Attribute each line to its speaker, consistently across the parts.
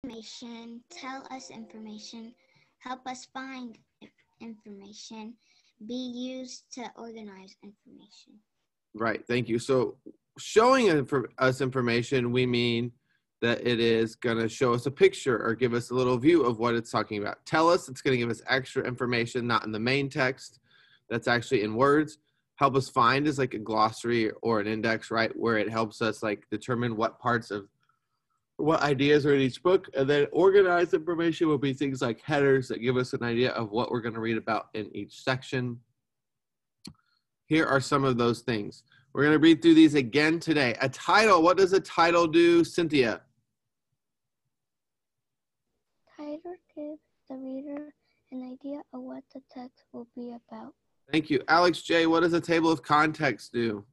Speaker 1: information, tell us information, help us find information, be used to organize information.
Speaker 2: Right, thank you. So showing us information, we mean that it is going to show us a picture or give us a little view of what it's talking about. Tell us, it's going to give us extra information, not in the main text, that's actually in words. Help us find is like a glossary or an index, right, where it helps us like determine what parts of what ideas are in each book. And then organized information will be things like headers that give us an idea of what we're going to read about in each section. Here are some of those things. We're going to read through these again today. A title, what does a title do, Cynthia?
Speaker 3: Title gives the reader an idea of what the text will be about.
Speaker 2: Thank you. Alex J., what does a table of context do?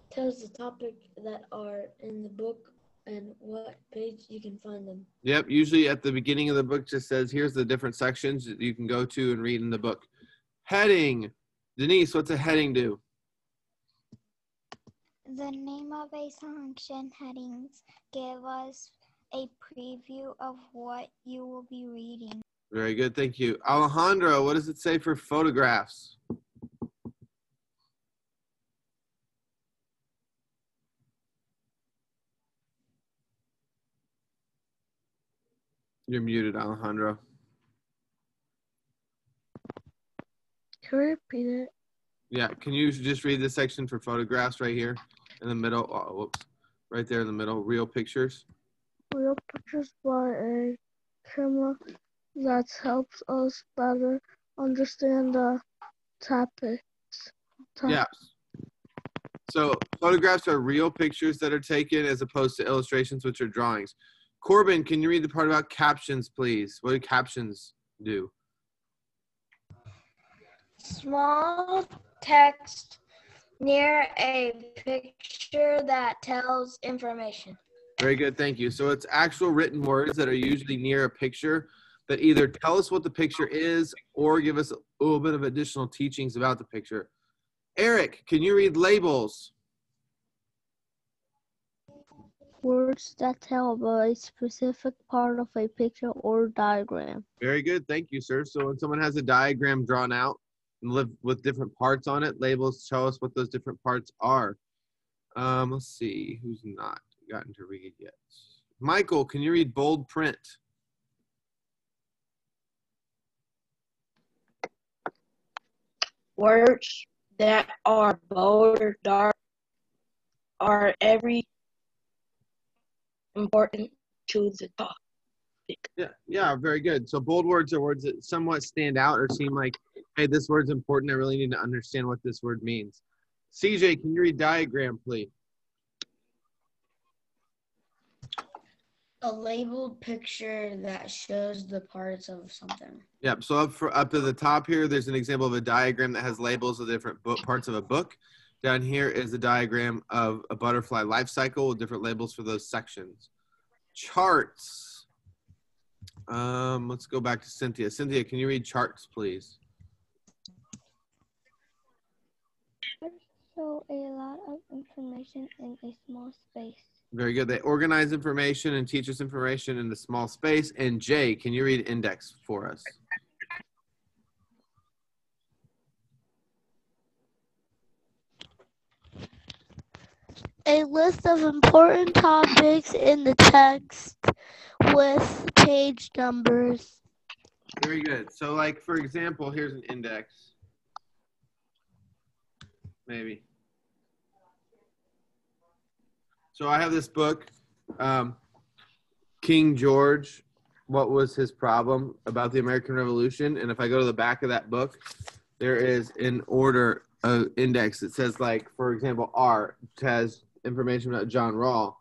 Speaker 4: Tells the topic that are in the book and what page you can find them.
Speaker 2: Yep, usually at the beginning of the book just says, here's the different sections that you can go to and read in the book. Heading. Denise, what's a heading do?
Speaker 1: The name of a section. Headings give us a preview of what you will be reading.
Speaker 2: Very good, thank you. Alejandro, what does it say for photographs? You're muted, Alejandro.
Speaker 3: Can you repeat it?
Speaker 2: Yeah, can you just read this section for photographs right here in the middle? Oh, whoops. Right there in the middle, real pictures.
Speaker 3: Real pictures by a camera that helps us better understand the topics.
Speaker 2: Yeah. So photographs are real pictures that are taken as opposed to illustrations, which are drawings. Corbin, can you read the part about captions, please? What do captions do?
Speaker 4: Small text near a picture that tells information.
Speaker 2: Very good, thank you. So it's actual written words that are usually near a picture that either tell us what the picture is or give us a little bit of additional teachings about the picture. Eric, can you read labels?
Speaker 3: Words that tell about a specific part of a picture or diagram.
Speaker 2: Very good, thank you, sir. So when someone has a diagram drawn out and live with different parts on it, labels tell us what those different parts are. Let's see, who's not gotten to read yet? Michael, can you read bold print?
Speaker 5: Words that are bold or dark are every important to the topic.
Speaker 2: Yeah, very good. So bold words are words that somewhat stand out or seem like, hey, this word's important. I really need to understand what this word means. CJ, can you read diagram, please?
Speaker 4: A labeled picture that shows the parts of something.
Speaker 2: Yep, so up to the top here, there's an example of a diagram that has labels of different parts of a book. Down here is a diagram of a butterfly life cycle with different labels for those sections. Charts. Let's go back to Cynthia. Cynthia, can you read charts, please?
Speaker 3: Show a lot of information in a small space.
Speaker 2: Very good. They organize information and teach us information in the small space. And Jay, can you read index for us?
Speaker 3: A list of important topics in the text with page numbers.
Speaker 2: Very good. So like, for example, here's an index. Maybe. So I have this book, King George, What Was His Problem, about the American Revolution. And if I go to the back of that book, there is an order index that says, like, for example, R, which has information about John Rawl,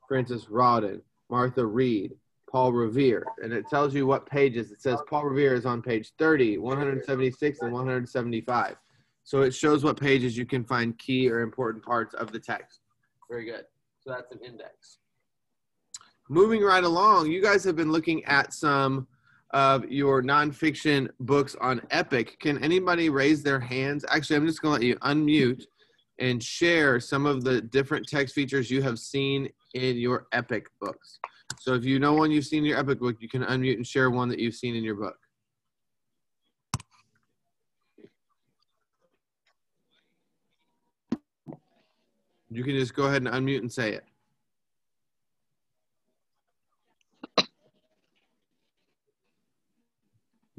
Speaker 2: Francis Rawdon, Martha Reed, Paul Revere. And it tells you what pages. It says Paul Revere is on page 30, 176, and 175. So it shows what pages you can find key or important parts of the text. Very good. So that's an index. Moving right along, you guys have been looking at some of your nonfiction books on EPIC. Can anybody raise their hands? Actually, I'm just going to let you unmute and share some of the different text features you have seen in your EPIC books. So if you know one you've seen in your EPIC book, you can unmute and share one that you've seen in your book. You can just go ahead and unmute and say it.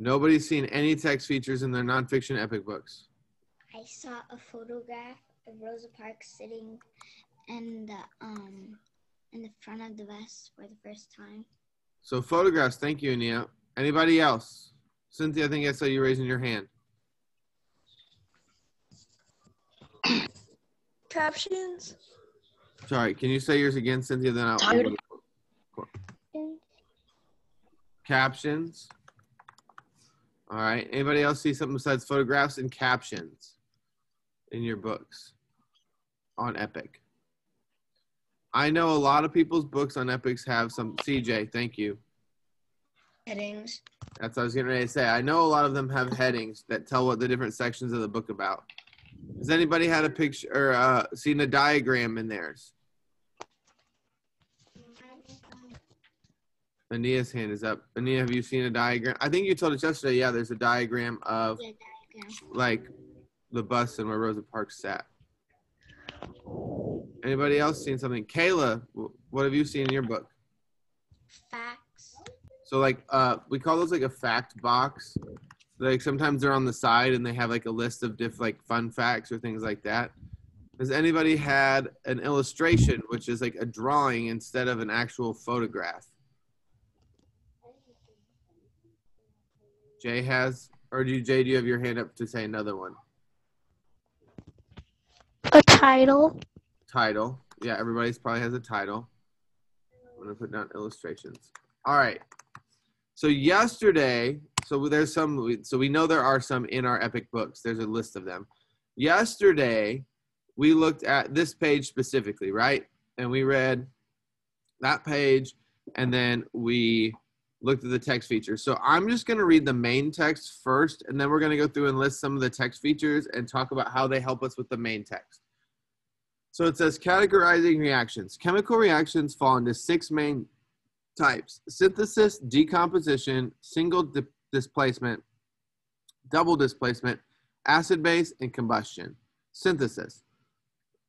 Speaker 2: Nobody's seen any text features in their nonfiction EPIC books.
Speaker 1: I saw a photograph of Rosa Parks sitting in the front of the bus for the first time.
Speaker 2: So photographs, thank you, Ania. Anybody else? Cynthia, I think I saw you raising your hand.
Speaker 6: Captions.
Speaker 2: Sorry, can you say yours again, Cynthia? Then I'll.
Speaker 5: Title.
Speaker 2: Captions. All right. Anybody else see something besides photographs and captions in your books on EPIC? I know a lot of people's books on EPICs have some. CJ, thank you.
Speaker 4: Headings.
Speaker 2: That's what I was getting ready to say. I know a lot of them have headings that tell what the different sections of the book about. Has anybody had a picture or seen a diagram in theirs? Ania's hand is up. Ania, have you seen a diagram? I think you told us yesterday, yeah, there's a diagram of like the bus and where Rosa Parks sat. Anybody else seen something? Kayla, what have you seen in your book?
Speaker 1: Facts.
Speaker 2: So like we call those like a fact box. Like sometimes they're on the side and they have like a list of like fun facts or things like that. Has anybody had an illustration, which is like a drawing instead of an actual photograph? Jay has, or do you have your hand up to say another one?
Speaker 3: A title.
Speaker 2: Title. Yeah, everybody's probably has a title. I'm gonna put down illustrations. All right. So yesterday, there's some, so we know there are some in our EPIC books. There's a list of them. Yesterday, we looked at this page specifically, right? And we read that page, and then we looked at the text features. So I'm just going to read the main text first, and then we're going to go through and list some of the text features and talk about how they help us with the main text. So it says categorizing reactions. Chemical reactions fall into 6 main types: synthesis, decomposition, single displacement, double displacement, acid-base, and combustion. Synthesis.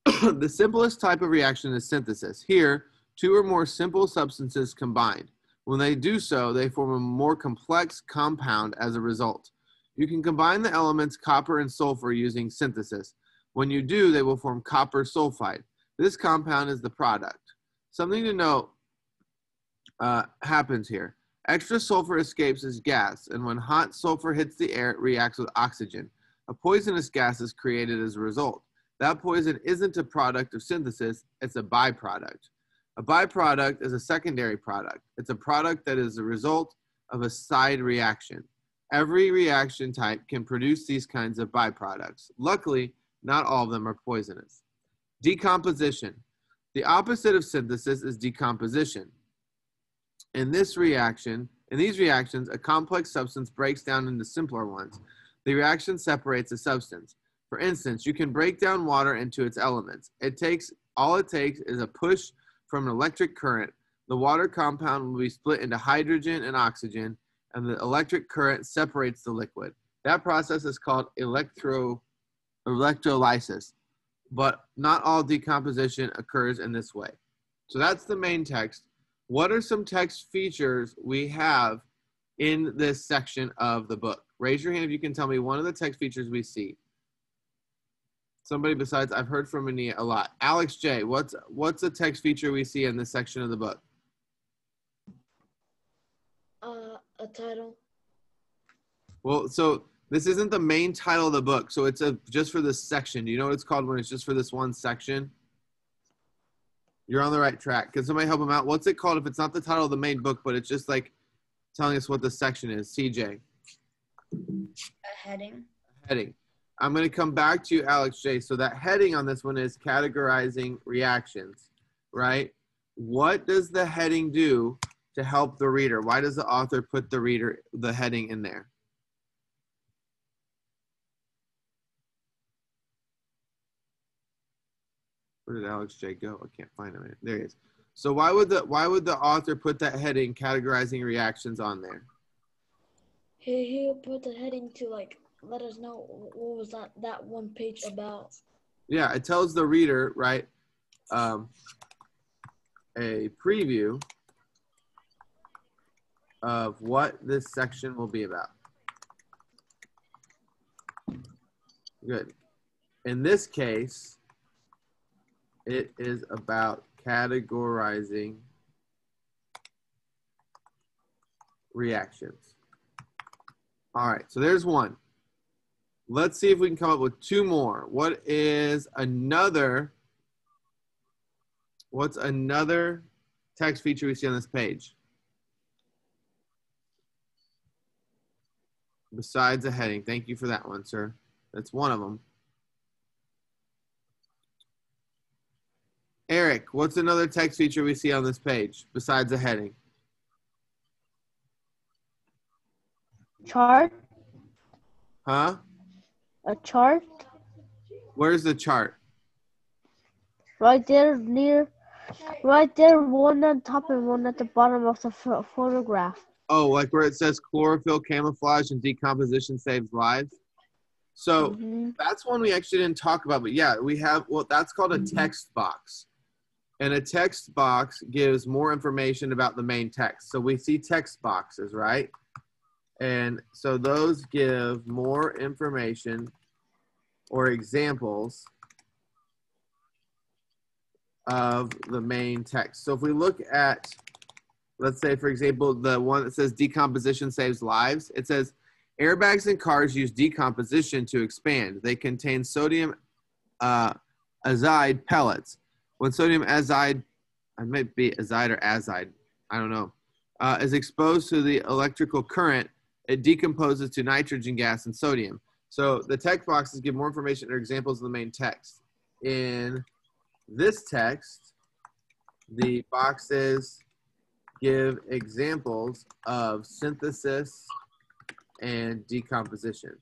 Speaker 2: The simplest type of reaction is synthesis. Here, 2 or more simple substances combined. When they do so, they form a more complex compound as a result. You can combine the elements copper and sulfur using synthesis. When you do, they will form copper sulfide. This compound is the product. Something to note happens here. Extra sulfur escapes as gas, and when hot sulfur hits the air, it reacts with oxygen. A poisonous gas is created as a result. That poison isn't a product of synthesis, it's a byproduct. A byproduct is a secondary product. It's a product that is a result of a side reaction. Every reaction type can produce these kinds of byproducts. Luckily, not all of them are poisonous. Decomposition. The opposite of synthesis is decomposition. In these reactions, a complex substance breaks down into simpler ones. The reaction separates a substance. For instance, you can break down water into its elements. All it takes is a push from an electric current. The water compound will be split into hydrogen and oxygen, and the electric current separates the liquid. That process is called electrolysis, but not all decomposition occurs in this way. So that's the main text. What are some text features we have in this section of the book? Raise your hand if you can tell me one of the text features we see. Somebody besides, I've heard from Ania a lot. Alex J, what's a text feature we see in this section of the book?
Speaker 6: A title.
Speaker 2: Well, so this isn't the main title of the book, so it's just for this section. Do you know what it's called when it's just for this one section? You're on the right track. Can somebody help him out? What's it called if it's not the title of the main book, but it's just like telling us what the section is? CJ.
Speaker 4: A heading.
Speaker 2: Heading. I'm going to come back to you, Alex J. So that heading on this one is categorizing reactions, right? What does the heading do to help the reader? Why does the author put the heading in there? Where did Alex J go? I can't find him. There he is. So why would the author put that heading, categorizing reactions, on there?
Speaker 6: He put the heading to like let us know what was that one page about.
Speaker 2: Yeah, it tells the reader, right, a preview of what this section will be about. Good. In this case, it is about categorizing reactions. All right, so there's one. Let's see if we can come up with two more. What's another text feature we see on this page? Besides a heading. Thank you for that one, sir. That's one of them. Eric, what's another text feature we see on this page besides a heading?
Speaker 3: Chart.
Speaker 2: Huh?
Speaker 3: A chart.
Speaker 2: Where's the chart?
Speaker 3: Right there, one on top and one at the bottom of the photograph.
Speaker 2: Oh, like where it says chlorophyll, camouflage, and decomposition saves lives? So that's one we actually didn't talk about, but yeah, we have, well, that's called a text box. And a text box gives more information about the main text. So we see text boxes, right? And so those give more information or examples of the main text. So if we look at, let's say, for example, the one that says decomposition saves lives, it says airbags in cars use decomposition to expand. They contain sodium azide pellets. When sodium azide, I might be azide or azide, I don't know, is exposed to the electrical current, it decomposes to nitrogen gas and sodium. So the text boxes give more information or examples of the main text. In this text, the boxes give examples of synthesis and decomposition.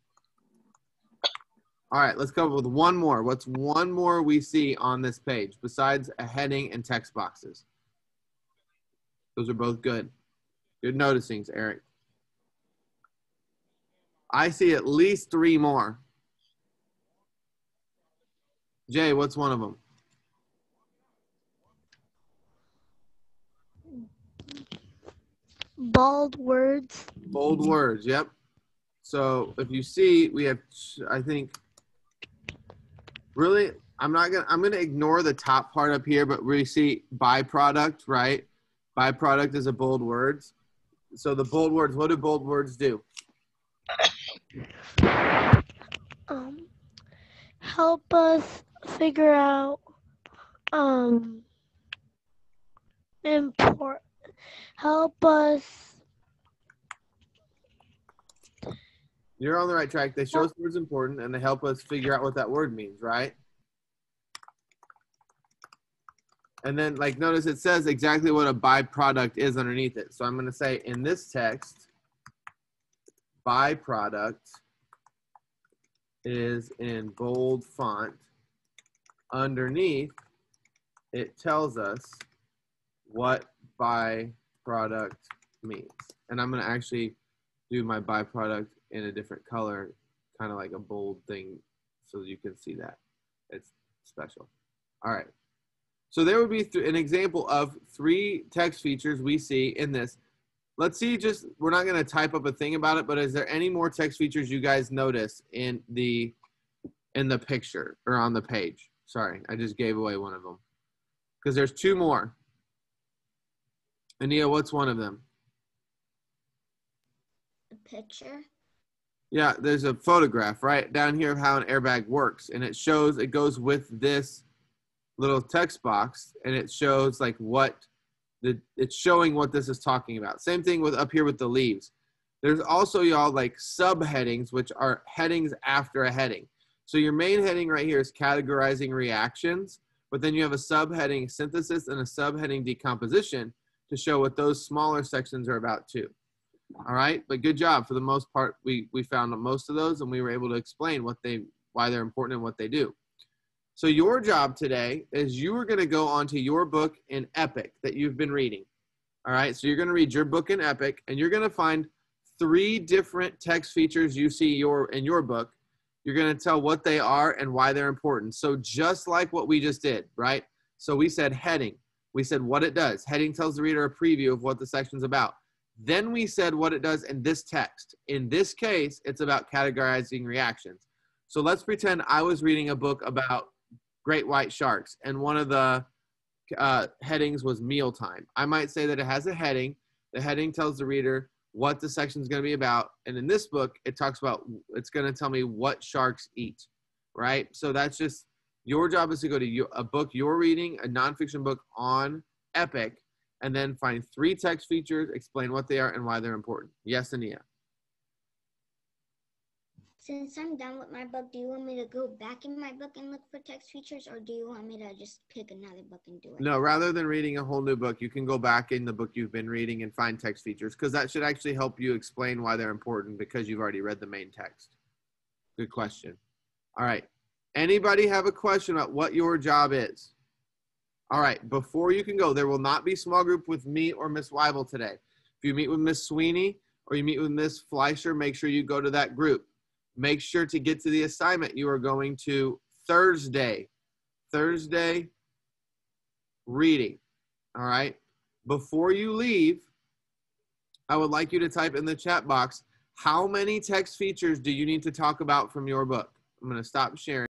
Speaker 2: All right, let's come up with one more. What's one more we see on this page besides a heading and text boxes? Those are both good. Good noticings, Eric. I see at least three more. Jay, what's one of them?
Speaker 6: Bold words.
Speaker 2: Bold words, yep. So if you see, we have, I think, really, I'm gonna ignore the top part up here, but we see byproduct, right? Byproduct is a bold words. So the bold words, what do bold words do?
Speaker 6: Help us figure out help us.
Speaker 2: You're on the right track. They show us the word's important and they help us figure out what that word means, right? And then, like, notice it says exactly what a byproduct is underneath it. So I'm going to say in this text, byproduct is in bold font. Underneath, it tells us what byproduct means. And I'm going to actually do my byproduct in a different color, kind of like a bold thing, so you can see that. It's special. All right. So there would be an example of three text features we see in this. Let's see, we're not going to type up a thing about it, but is there any more text features you guys notice in the picture or on the page? Sorry, I just gave away one of them. Because there's two more. Ania, what's one of them?
Speaker 1: A picture.
Speaker 2: Yeah, there's a photograph right down here of how an airbag works. And it goes with this little text box, and it shows like it's showing what this is talking about. Same thing with up here with the leaves. There's also, y'all, like subheadings, which are headings after a heading. So your main heading right here is categorizing reactions, but then you have a subheading synthesis and a subheading decomposition to show what those smaller sections are about too. All right, but good job. For the most part, we found most of those, and we were able to explain why they're important and what they do. So your job today is you are going to go onto your book in Epic that you've been reading. All right, so you're going to read your book in Epic, and you're going to find 3 different text features you see in your book. You're going to tell what they are and why they're important. So just like what we just did, right? So we said heading. We said what it does. Heading tells the reader a preview of what the section's about. Then we said what it does in this text. In this case, it's about categorizing reactions. So let's pretend I was reading a book about great white sharks, and one of the headings was mealtime. I might say that it has a heading. The heading tells the reader what the section is going to be about. And in this book, it's going to tell me what sharks eat, right? So that's just, your job is to go to a book you're reading, a nonfiction book on Epic, and then find 3 text features, explain what they are and why they're important. Yes, Ania?
Speaker 1: Since I'm done with my book, do you want me to go back in my book and look for text features, or do you want me to just pick another book and do it?
Speaker 2: No, rather than reading a whole new book, you can go back in the book you've been reading and find text features, because that should actually help you explain why they're important because you've already read the main text. Good question. All right. Anybody have a question about what your job is? All right. Before you can go, there will not be small group with me or Miss Weibel today. If you meet with Miss Sweeney or you meet with Miss Fleischer, make sure you go to that group. Make sure to get to the assignment you are going to Thursday. Thursday reading. All right. Before you leave, I would like you to type in the chat box, how many text features do you need to talk about from your book? I'm going to stop sharing.